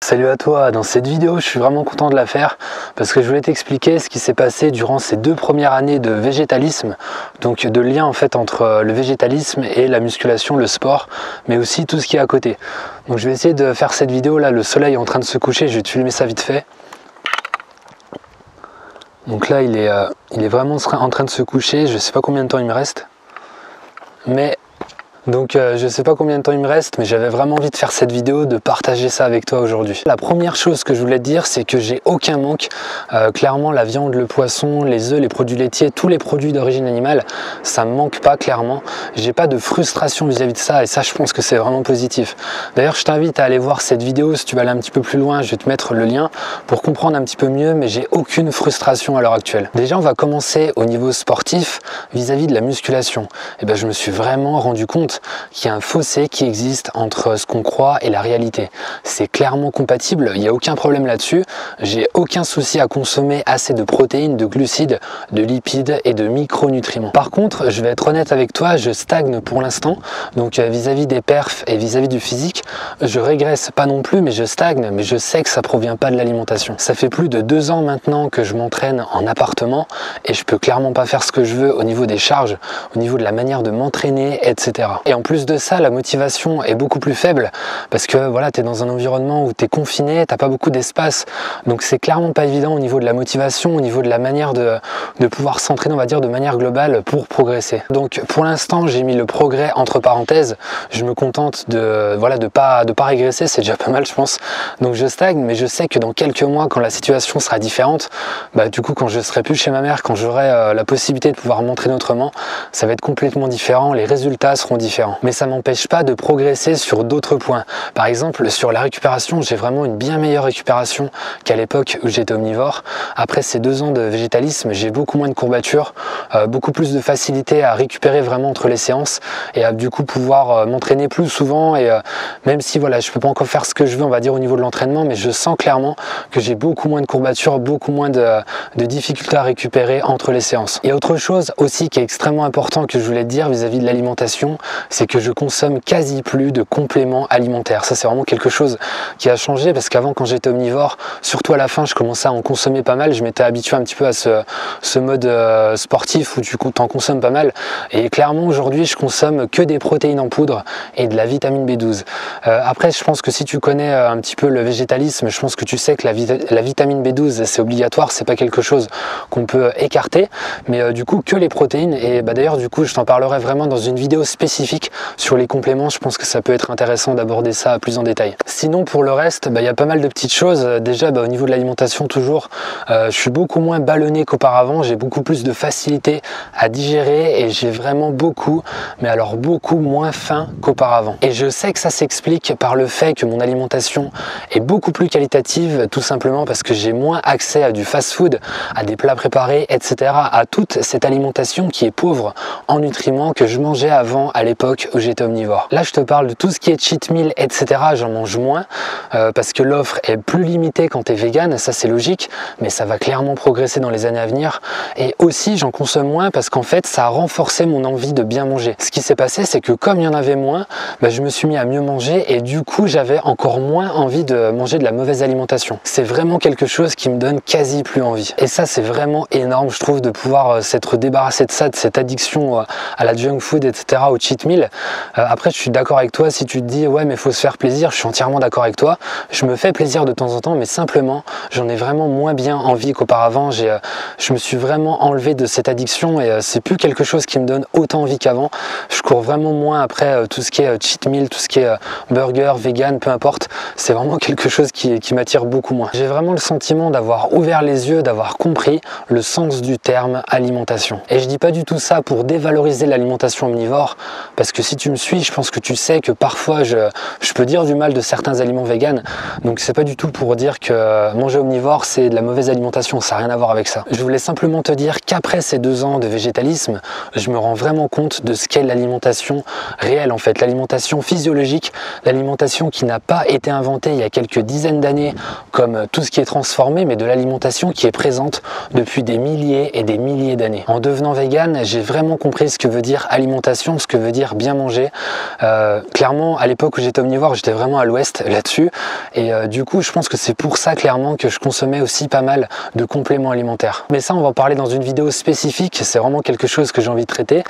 Salut à toi, dans cette vidéo je suis vraiment content de la faire parce que je voulais t'expliquer ce qui s'est passé durant ces 2 premières années de végétalisme, donc de lien en fait entre le végétalisme et la musculation, le sport, mais aussi tout ce qui est à côté. Donc je vais essayer de faire cette vidéo là, le soleil est en train de se coucher, je vais te filmer ça vite fait. Donc là il est vraiment en train de se coucher, je sais pas combien de temps il me reste, mais... je sais pas combien de temps il me reste, mais j'avais vraiment envie de faire cette vidéo, de partager ça avec toi aujourd'hui. La première chose que je voulais te dire, c'est que j'ai aucun manque. Clairement, la viande, le poisson, les œufs, les produits laitiers, tous les produits d'origine animale, ça me manque pas clairement. J'ai pas de frustration vis-à-vis de ça, et ça, je pense que c'est vraiment positif. D'ailleurs, je t'invite à aller voir cette vidéo. Si tu vas aller un petit peu plus loin, je vais te mettre le lien pour comprendre un petit peu mieux, mais j'ai aucune frustration à l'heure actuelle. Déjà, on va commencer au niveau sportif vis-à-vis de la musculation. Et ben, je me suis vraiment rendu compte qu'il y a un fossé qui existe entre ce qu'on croit et la réalité. C'est clairement compatible, il n'y a aucun problème là-dessus. J'ai aucun souci à consommer assez de protéines, de glucides, de lipides et de micronutriments. Par contre, je vais être honnête avec toi, je stagne pour l'instant. Donc vis-à-vis des perfs et vis-à-vis du physique, je régresse pas non plus, mais je stagne. Mais je sais que ça provient pas de l'alimentation. Ça fait plus de 2 ans maintenant que je m'entraîne en appartement et je peux clairement pas faire ce que je veux au niveau des charges, au niveau de la manière de m'entraîner, etc. Et en plus de ça, la motivation est beaucoup plus faible parce que voilà, tu es dans un environnement où tu es confiné, tu n'as pas beaucoup d'espace. Donc c'est clairement pas évident au niveau de la motivation, au niveau de la manière de pouvoir s'entraîner, on va dire, de manière globale pour progresser. Donc pour l'instant, j'ai mis le progrès entre parenthèses. Je me contente de pas régresser, c'est déjà pas mal, je pense. Donc je stagne, mais je sais que dans quelques mois, quand la situation sera différente, du coup, quand je serai plus chez ma mère, quand j'aurai la possibilité de pouvoir m'entraîner autrement, ça va être complètement différent, les résultats seront différents. Mais ça m'empêche pas de progresser sur d'autres points. Par exemple, sur la récupération, j'ai vraiment une bien meilleure récupération qu'à l'époque où j'étais omnivore. Après ces 2 ans de végétalisme, j'ai beaucoup moins de courbatures, beaucoup plus de facilité à récupérer vraiment entre les séances et à du coup pouvoir m'entraîner plus souvent. Et même si voilà, je peux pas encore faire ce que je veux, on va dire, au niveau de l'entraînement, mais je sens clairement que j'ai beaucoup moins de courbatures, beaucoup moins de difficultés à récupérer entre les séances. Et autre chose aussi qui est extrêmement important que je voulais te dire vis-à-vis de l'alimentation, c'est que je consomme quasi plus de compléments alimentaires. Ça, c'est vraiment quelque chose qui a changé parce qu'avant, quand j'étais omnivore, surtout à la fin, je commençais à en consommer pas mal. Je m'étais habitué un petit peu à ce mode sportif où tu t'en consommes pas mal. Et clairement, aujourd'hui, je consomme que des protéines en poudre et de la vitamine B12. Après, je pense que si tu connais un petit peu le végétalisme, je pense que tu sais que la vitamine B12, c'est obligatoire. C'est pas quelque chose qu'on peut écarter. Mais du coup, que les protéines. Et d'ailleurs, du coup, je t'en parlerai vraiment dans une vidéo spécifique sur les compléments. Je pense que ça peut être intéressant d'aborder ça plus en détail. Sinon, pour le reste, il y a pas mal de petites choses. Déjà, au niveau de l'alimentation, toujours, je suis beaucoup moins ballonné qu'auparavant. J'ai beaucoup plus de facilité à digérer et j'ai vraiment beaucoup, mais alors beaucoup moins faim qu'auparavant. Et je sais que ça s'explique par le fait que mon alimentation est beaucoup plus qualitative, tout simplement parce que j'ai moins accès à du fast-food, à des plats préparés, etc., à toute cette alimentation qui est pauvre en nutriments que je mangeais avant à l'époque où j'étais omnivore. Là, je te parle de tout ce qui est cheat meal, etc. J'en mange moins parce que l'offre est plus limitée quand tu es vegan, ça c'est logique, mais ça va clairement progresser dans les années à venir. Et aussi, j'en consomme moins parce qu'en fait, ça a renforcé mon envie de bien manger. Ce qui s'est passé, c'est que comme il y en avait moins, je me suis mis à mieux manger et du coup, j'avais encore moins envie de manger de la mauvaise alimentation. C'est vraiment quelque chose qui me donne quasi plus envie. Et ça, c'est vraiment énorme, je trouve, de pouvoir s'être débarrassé de ça, de cette addiction à la junk food, etc., au cheat meal. Après, je suis d'accord avec toi si tu te dis ouais, mais faut se faire plaisir. Je suis entièrement d'accord avec toi. Je me fais plaisir de temps en temps, mais simplement, j'en ai vraiment moins bien envie qu'auparavant. Je me suis vraiment enlevé de cette addiction et c'est plus quelque chose qui me donne autant envie qu'avant. Je cours vraiment moins après tout ce qui est cheat meal, tout ce qui est burger, vegan, peu importe. C'est vraiment quelque chose qui m'attire beaucoup moins. J'ai vraiment le sentiment d'avoir ouvert les yeux, d'avoir compris le sens du terme alimentation. Et je dis pas du tout ça pour dévaloriser l'alimentation omnivore, parce que si tu me suis, je pense que tu sais que parfois je peux dire du mal de certains aliments véganes. Donc c'est pas du tout pour dire que manger omnivore c'est de la mauvaise alimentation, ça n'a rien à voir avec ça. Je voulais simplement te dire qu'après ces 2 ans de végétalisme, je me rends vraiment compte de ce qu'est l'alimentation réelle en fait, l'alimentation physiologique, l'alimentation qui n'a pas été inventée il y a quelques dizaines d'années comme tout ce qui est transformé, mais de l'alimentation qui est présente depuis des milliers et des milliers d'années. En devenant vegan, j'ai vraiment compris ce que veut dire alimentation, ce que veut dire bien manger, Clairement, à l'époque où j'étais omnivore, j'étais vraiment à l'ouest là-dessus. Et du coup, je pense que c'est pour ça clairement que je consommais aussi pas mal de compléments alimentaires. Mais ça, on va en parler dans une vidéo spécifique. C'est vraiment quelque chose que j'ai envie de traiter.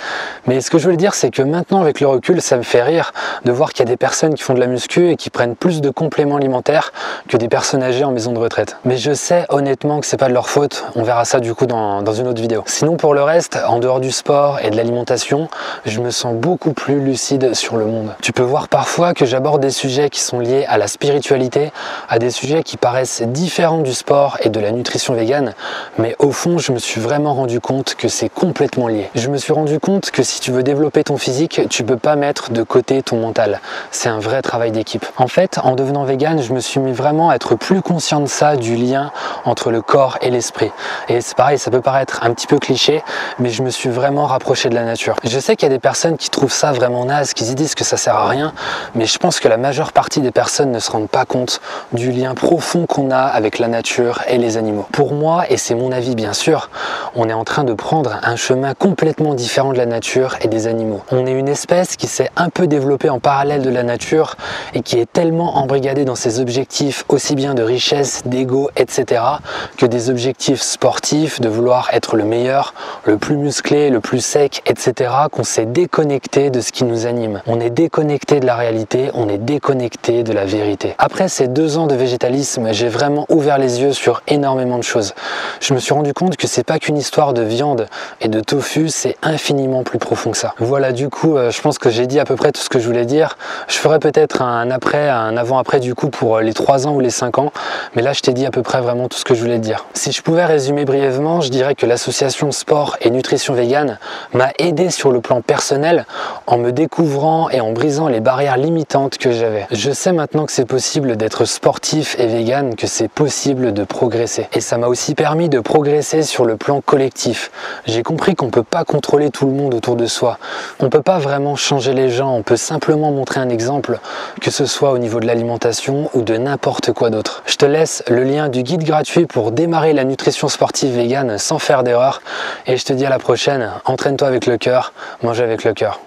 Mais ce que je veux dire, c'est que maintenant, avec le recul, ça me fait rire de voir qu'il y a des personnes qui font de la muscu et qui prennent plus de compléments alimentaires que des personnes âgées en maison de retraite. Mais je sais honnêtement que c'est pas de leur faute. On verra ça du coup dans une autre vidéo. Sinon, pour le reste, en dehors du sport et de l'alimentation, je me sens beaucoup plus lucide sur le monde. Tu peux voir parfois que j'aborde des sujets qui sont liés à la spiritualité, à des sujets qui paraissent différents du sport et de la nutrition végane, mais au fond, je me suis vraiment rendu compte que c'est complètement lié. Je me suis rendu compte que si tu veux développer ton physique, tu peux pas mettre de côté ton mental. C'est un vrai travail d'équipe. En fait, en devenant végane, je me suis mis vraiment à être plus conscient de ça, du lien entre le corps et l'esprit. Et c'est pareil, ça peut paraître un petit peu cliché, mais je me suis vraiment rapproché de la nature. Je sais qu'il y a des personnes qui trouvent ça vraiment naze, qui se disent que ça sert à rien, mais je pense que la majeure partie des personnes ne se rendent pas compte du lien profond qu'on a avec la nature et les animaux. Pour moi, et c'est mon avis bien sûr, on est en train de prendre un chemin complètement différent de la nature et des animaux. On est une espèce qui s'est un peu développée en parallèle de la nature et qui est tellement embrigadée dans ses objectifs aussi bien de richesse, d'ego, etc. que des objectifs sportifs, de vouloir être le meilleur, le plus musclé, le plus sec, etc. qu'on s'est déconnecté de ce qui nous anime. On est déconnecté de la réalité, on est déconnecté de la vérité. Après ces 2 ans de végétalisme, j'ai vraiment ouvert les yeux sur énormément de choses. Je me suis rendu compte que c'est pas qu'une histoire de viande et de tofu, c'est infiniment plus profond que ça. Voilà, du coup, je pense que j'ai dit à peu près tout ce que je voulais dire. Je ferai peut-être un après, un avant-après du coup pour les 3 ans ou les 5 ans, mais là je t'ai dit à peu près vraiment tout ce que je voulais te dire. Si je pouvais résumer brièvement, je dirais que l'association sport et nutrition végane m'a aidé sur le plan personnel en me découvrant et en brisant les barrières limitantes que j'avais. Je sais maintenant que c'est possible d'être sportif et végane, que c'est possible de progresser. Et ça m'a aussi permis de progresser sur le plan collectif. J'ai compris qu'on peut pas contrôler tout le monde autour de soi. On peut pas vraiment changer les gens, on peut simplement montrer un exemple, que ce soit au niveau de l'alimentation ou de n'importe quoi d'autre. Je te laisse le lien du guide gratuit pour démarrer la nutrition sportive végane sans faire d'erreur et je te dis à la prochaine. Entraîne-toi avec le cœur, mange avec le cœur.